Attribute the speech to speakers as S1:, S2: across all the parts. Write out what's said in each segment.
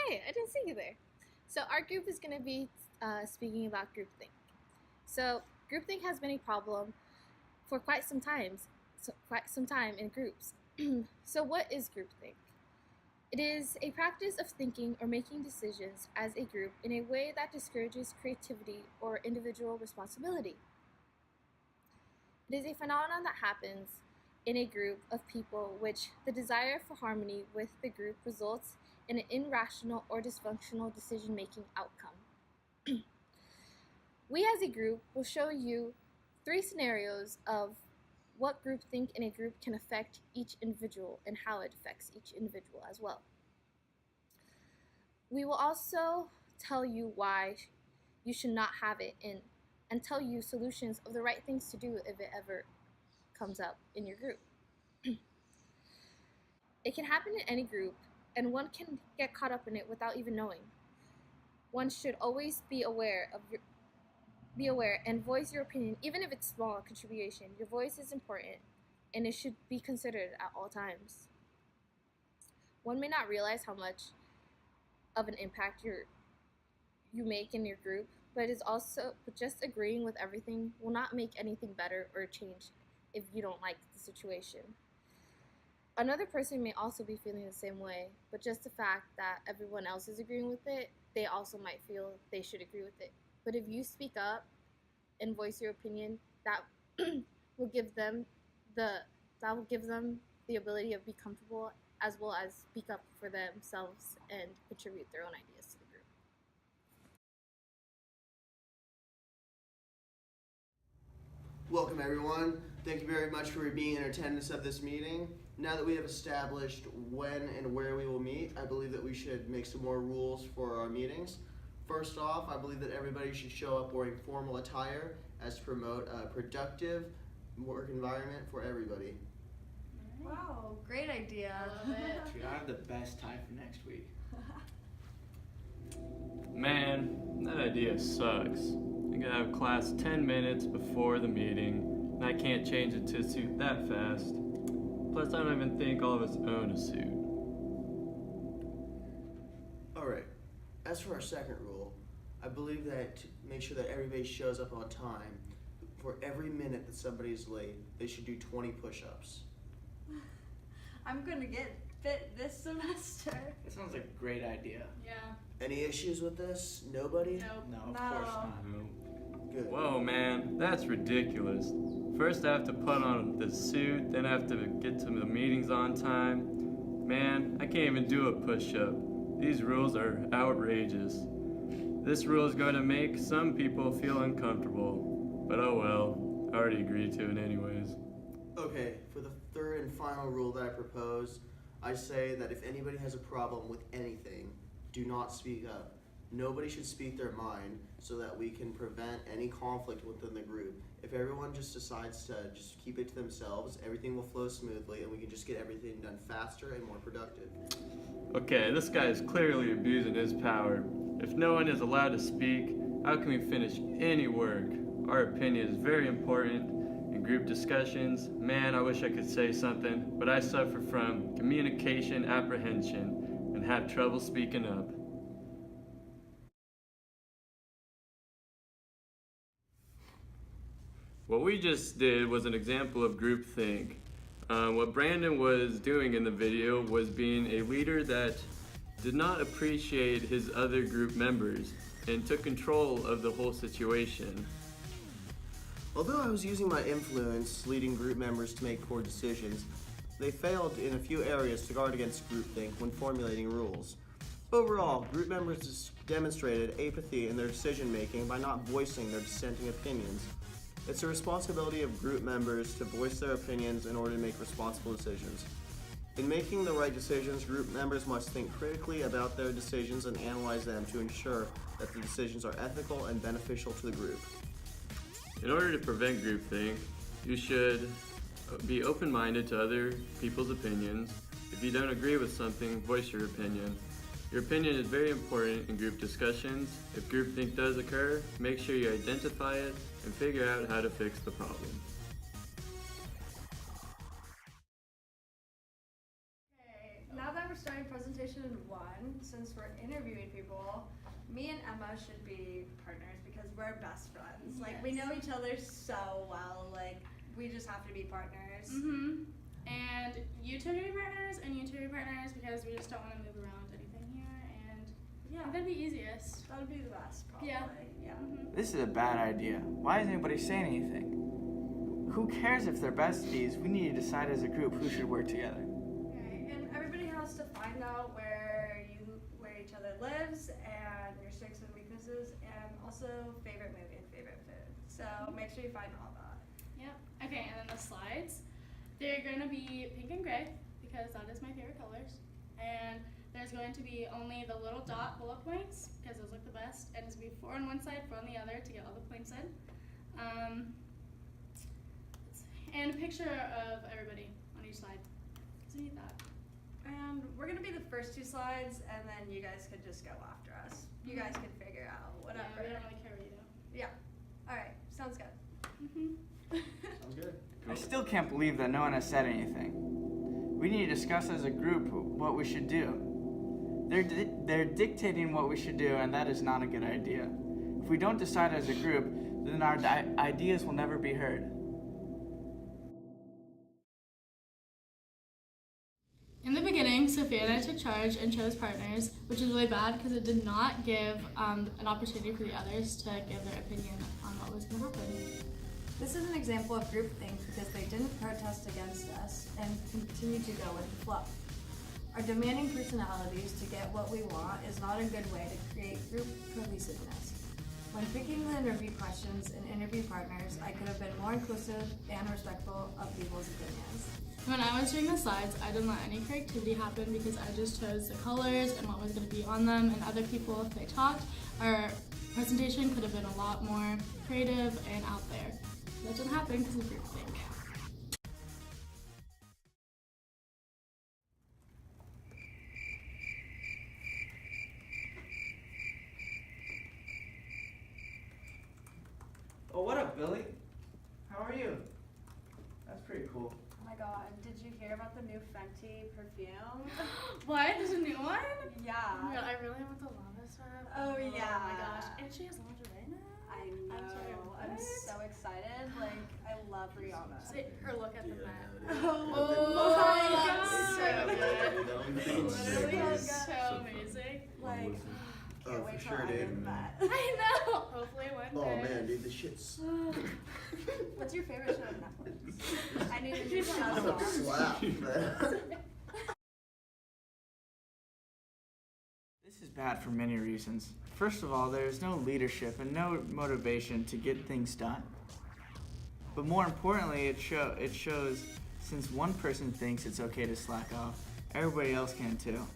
S1: Hey, I didn't see you there. So our group is going to be speaking about groupthink. So groupthink has been a problem for quite some time. In groups. So what is groupthink? It is a practice of thinking or making decisions as a group in a way that discourages creativity or individual responsibility. It is a phenomenon that happens in a group of people which the desire for harmony with the group results in an irrational or dysfunctional decision-making outcome. We as a group will show you 3 scenarios of what groupthink in a group can affect each individual and how it affects each individual as well. We will also tell you why you should not have it and tell you solutions of the right things to do if it ever comes up in your group. It can happen in any group, and one can get caught up in it without even knowing. One should always be aware and voice your opinion, even if it's small contribution. Your voice is important, and it should be considered at all times. One may not realize how much of an impact you make in your group, but just agreeing with everything will not make anything better or change if you don't like the situation. Another person may also be feeling the same way, but just the fact that everyone else is agreeing with it, they also might feel they should agree with it. But if you speak up and voice your opinion, that will give them the ability to be comfortable, as well as speak up for themselves and contribute their own ideas to the group.
S2: Welcome everyone. Thank you very much for being in attendance of this meeting. Now that we have established when and where we will meet, I believe that we should make some more rules for our meetings. First off, I believe that everybody should show up wearing formal attire as to promote a productive work environment for everybody.
S3: Wow, great idea.
S4: Love it. Dude, I have the best tie for next week.
S5: Man, that idea sucks. I'm gonna have class 10 minutes before the meeting, and I can't change it to suit that fast. Plus, I don't even think all of us own a suit.
S2: Alright, as for our second rule, I believe that to make sure that everybody shows up on time, for every minute that somebody is late, they should do 20 push-ups.
S3: I'm gonna get fit this semester.
S4: That sounds like a great idea.
S3: Yeah.
S2: Any issues with this? Nobody?
S3: Nope.
S4: No, of course not.
S2: Good.
S5: Whoa, man, that's ridiculous. First I have to put on the suit, then I have to get to the meetings on time. Man, I can't even do a push-up. These rules are outrageous. This rule is going to make some people feel uncomfortable, but oh well, I already agreed to it anyways.
S2: Okay, for the third and final rule that I propose, I say that if anybody has a problem with anything, do not speak up. Nobody should speak their mind so that we can prevent any conflict within the group. If everyone just decides to just keep it to themselves, everything will flow smoothly and we can just get everything done faster and more productive.
S5: Okay, this guy is clearly abusing his power. If no one is allowed to speak, how can we finish any work? Our opinion is very important in group discussions. Man, I wish I could say something, but I suffer from communication apprehension and have trouble speaking up. What we just did was an example of groupthink. What Brandon was doing in the video was being a leader that did not appreciate his other group members and took control of the whole situation.
S2: Although I was using my influence leading group members to make poor decisions, they failed in a few areas to guard against groupthink when formulating rules. Overall, group members demonstrated apathy in their decision making by not voicing their dissenting opinions. It's the responsibility of group members to voice their opinions in order to make responsible decisions. In making the right decisions, group members must think critically about their decisions and analyze them to ensure that the decisions are ethical and beneficial to the group.
S5: In order to prevent groupthink, you should be open-minded to other people's opinions. If you don't agree with something, voice your opinion. Your opinion is very important in group discussions. If groupthink does occur, make sure you identify it and figure out how to fix the problem.
S3: Okay, now that we're starting presentation in one, since we're interviewing people, me and Emma should be partners because we're best friends. Like, we know each other so well. Like, we just have to be partners.
S6: And you two are gonna be partners, and you two are gonna be partners because we just don't want to move around anything here, and I think that'd be easiest.
S3: That would be the best, probably.
S6: Yeah.
S7: This is a bad idea. Why isn't anybody saying anything? Who cares if they're besties? We need to decide as a group who should work together.
S3: Okay, and everybody has to find out where each other lives and your strengths and weaknesses, and also favorite movie and favorite food. So make sure you find all that.
S6: Yep. Okay, and then the slides, they're going to be pink and gray because that is my favorite colors. And there's going to be only the little dot bullet points because those look the best. And it's going to be 4 on one side, 4 on the other to get all the points in. And a picture of everybody on each slide. So you need that.
S3: And we're gonna be the first 2 slides, and then you guys could just go after us. You guys can figure out whatever.
S6: Yeah, we don't really care what you do.
S3: Yeah. All right. Sounds good.
S2: Sounds good.
S7: I still can't believe that no one has said anything. We need to discuss as a group what we should do. They're dictating what we should do, and that is not a good idea. If we don't decide as a group, then our ideas will never be heard.
S6: In the beginning, Sophia and I took charge and chose partners, which is really bad because it did not give an opportunity for the others to give their opinion on what was going to happen.
S3: This is an example of groupthink because they didn't protest against us and continue to go with the flow. Our demanding personalities to get what we want is not a good way to create group cohesiveness. When picking the interview questions and interview partners, I could have been more inclusive and respectful of people's opinions.
S6: When I was doing the slides, I didn't let any creativity happen because I just chose the colors and what was going to be on them, and other people, if they talked, our presentation could have been a lot more creative and out there. That didn't happen because of groupthink.
S7: Oh, what up, Billy? How are you? That's pretty cool.
S3: Oh my god, did you hear about the new Fenty perfume?
S6: What? There's a new one?
S3: Yeah.
S6: Oh my god, I really want the lava stuff.
S3: Oh,
S6: Oh
S3: yeah.
S6: my gosh. And she has lingerie now?
S3: I know. I'm
S6: What?
S3: so excited. Like, I love Rihanna.
S6: See her look at the mat.
S3: Oh
S6: my
S3: god.
S6: Literally
S3: So
S6: so amazing.
S3: Like,
S2: Oh,
S3: can't
S2: for
S3: wait till
S2: sure,
S3: I'm
S2: dude.
S3: in that.
S6: I know. Hopefully one
S2: Oh
S6: day.
S2: man, dude, the shit's
S3: What's your favorite show on Netflix? I need a new show.
S2: I'm a slap, man.
S7: This is bad for many reasons. First of all, there is no leadership and no motivation to get things done. But more importantly, it shows since one person thinks it's okay to slack off, everybody else can too.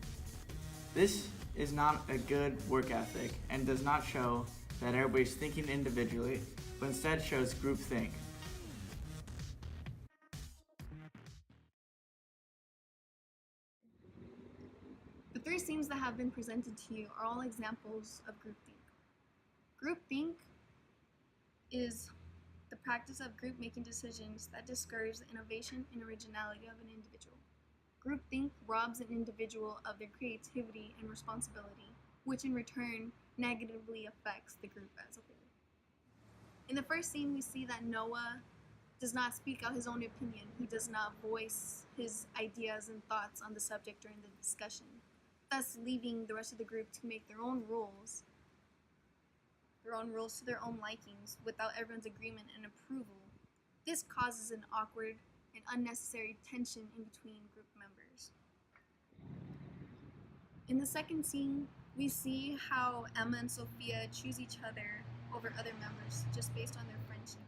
S7: This is not a good work ethic and does not show that everybody's thinking individually, but instead shows groupthink.
S1: The 3 scenes that have been presented to you are all examples of groupthink. Groupthink is the practice of group making decisions that discourage the innovation and originality of an individual. Groupthink robs an individual of their creativity and responsibility, which in return negatively affects the group as a whole. In the first scene, we see that Noah does not speak out his own opinion. He does not voice his ideas and thoughts on the subject during the discussion, thus leaving the rest of the group to make their own rules to their own likings without everyone's agreement and approval. This causes an awkward and unnecessary tension in between group members. In the second scene, we see how Emma and Sophia choose each other over other members just based on their friendship.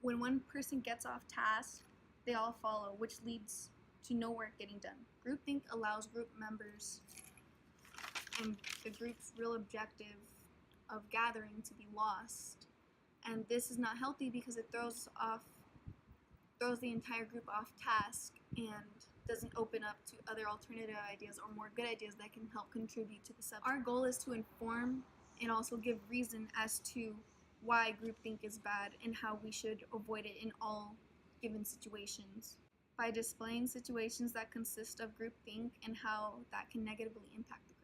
S1: When one person gets off task, they all follow, which leads to no work getting done. Groupthink allows group members and the group's real objective of gathering to be lost. And this is not healthy because it throws the entire group off task and doesn't open up to other alternative ideas or more good ideas that can help contribute to the subject. Our goal is to inform and also give reason as to why groupthink is bad and how we should avoid it in all given situations.
S8: by displaying situations that consist of groupthink and how that can negatively impact the